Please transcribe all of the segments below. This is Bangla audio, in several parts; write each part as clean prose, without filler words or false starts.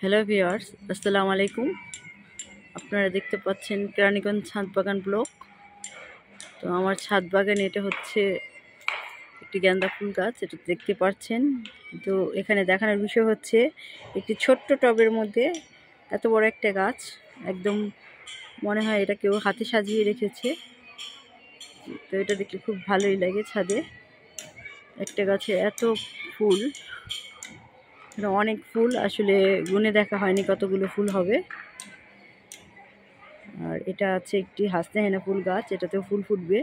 হ্যালো ভিউয়ার্স, আসসালামু আলাইকুম। আপনারা দেখতে পাচ্ছেন কেরানীগঞ্জ ছাদ বাগান ব্লক। তো আমার ছাদ বাগানে এটা হচ্ছে একটি গাঁদা ফুল গাছ, এটা দেখতে পাচ্ছেন। তো এখানে দেখানোর বিষয় হচ্ছে একটি ছোট্ট টবের মধ্যে এত বড় একটা গাছ, একদম মনে হয় এটা কেউ হাতে সাজিয়ে রেখেছে। তো এটা দেখলে খুব ভালোই লাগে। ছাদে একটা গাছে এত ফুল, অনেক ফুল, আসলে গুনে দেখা হয়নি কতগুলো ফুল হবে। আর এটা আছে একটি হাসনাহেনা ফুল গাছ, এটাতেও ফুল ফুটবে,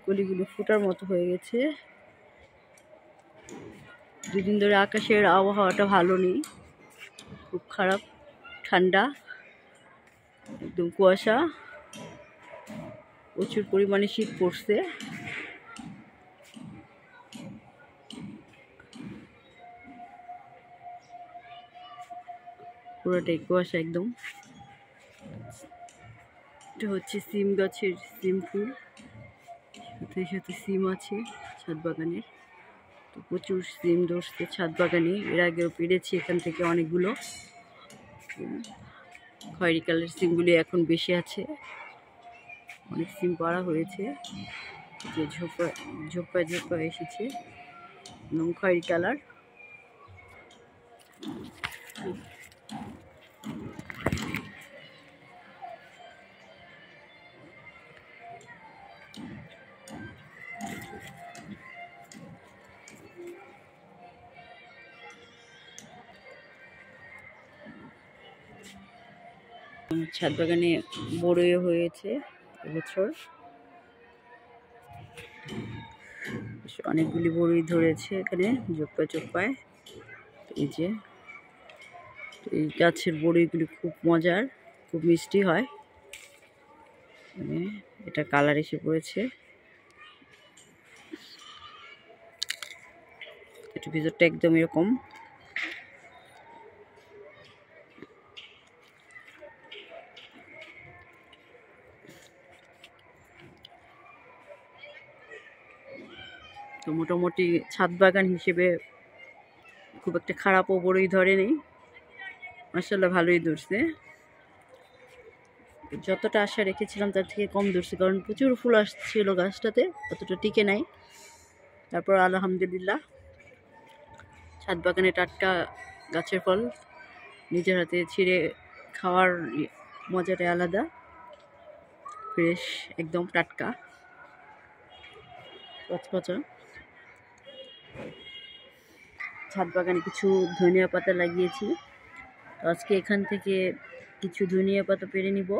কলিগুলো ফুটার মতো হয়ে গেছে। দুদিন ধরে আকাশের আবহাওয়াটা ভালো নেই, খুব খারাপ, ঠান্ডা, একদম কুয়াশা, প্রচুর পরিমাণে শীত পড়ছে। পুরোটাই কুয়াশা একদম। এটা হচ্ছে সিম গাছের সিম ফুল, সাথে সাথে সিম আছে ছাদ বাগানের। তো প্রচুর সিম ধরছে ছাদ বাগানে, এর আগেও পেরেছি এখান থেকে অনেকগুলো। খয়েরি কালার সিমগুলি এখন বেশি আছে, অনেক সিম পাড়া হয়েছে, যে ঝোপায় ঝোপায় এসেছে, এবং খয়েরি কালার। ছাদ বাগানে বড়ই হয়েছে এবছর, অনেকগুলি বড়ই ধরেছে এখানে চোপ্পায় চোপ্পায়। এই যে এই গাছের বড়িগুলি খুব মজার, খুব মিষ্টি হয়। এটা কালার এসে পড়েছে, এটা ভিতরটা একদম এরকম। তো মোটামুটি ছাদ বাগান হিসেবে খুব একটা খারাপও বড়ই ধরে নেই, মাশাআল্লাহ ভালোই ধরছে। যতটা আশা রেখেছিলাম তার থেকে কম ধরছে, কারণ প্রচুর ফুল আসছিল গাছটাতে, অতটা টিকে নাই। তারপর আলহামদুলিল্লাহ, ছাদ বাগানে টাটকা গাছের ফল নিজের হাতে ছিঁড়ে খাওয়ার মজাটাই আলাদা, ফ্রেশ, একদম টাটকা, কচকচা। ছাদ বাগানে কিছু ধনিয়া পাতা লাগিয়েছি, তো আজকে এখান থেকে কিছু ধনিয়া পাতা পেরে নিব।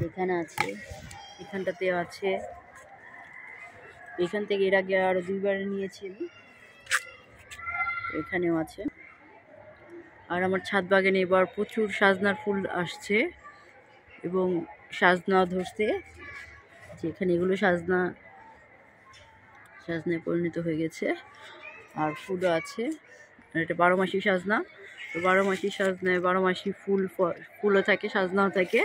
এখানে আছে, এখানটাতেও আছে, এখান থেকে এর আগে আরো 2বার নিয়েছি আমি, এখানেও আছে। আর আমার ছাদ বাগানে এবার প্রচুর সাজনার ফুল আসছে এবং সাজনা ধরছে, যেখানে এগুলো সাজনায় পরিণত হয়ে গেছে। আর ফুলও আছে, আর এটা 12 মাসি সাজনা। তো 12 মাসি সাজনায় 12 মাসি ফুলও থাকে, সাজনাও থাকে।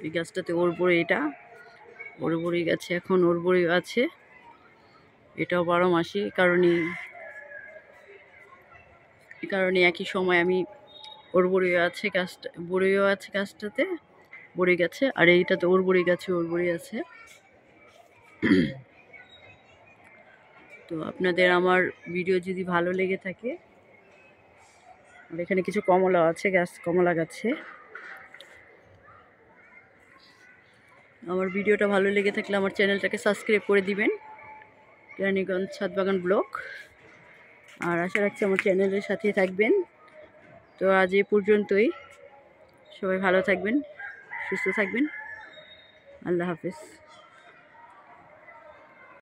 এই গাছটাতে ওরবড়ি, এটা ওরবড়ি গাছে এখন ওরবড়ি আছে, এটাও 12 মাসি। কারণে একই সময় আমি ওরবড়িও আছে গাছটা, বড়িও আছে গাছটাতে, বড়ি গাছে, আর এইটাতে ওরবড়ি গাছে ওরবড়ি আছে। তো আপনাদের আমার ভিডিও যদি ভালো লেগে থাকে, আর এখানে কিছু কমলা আছে, কমলা গাছে। আমার ভিডিওটা ভালো লেগে থাকলে আমার চ্যানেলটাকে সাবস্ক্রাইব করে দিবেন, কেরানীগঞ্জ ছাদ বাগান ব্লগ। আর আশা রাখছি আমার চ্যানেলের সাথেই থাকবেন। তো আজ এই পর্যন্তই, সবাই ভালো থাকবেন, সুস্থ থাকবেন, আল্লাহ হাফেজ।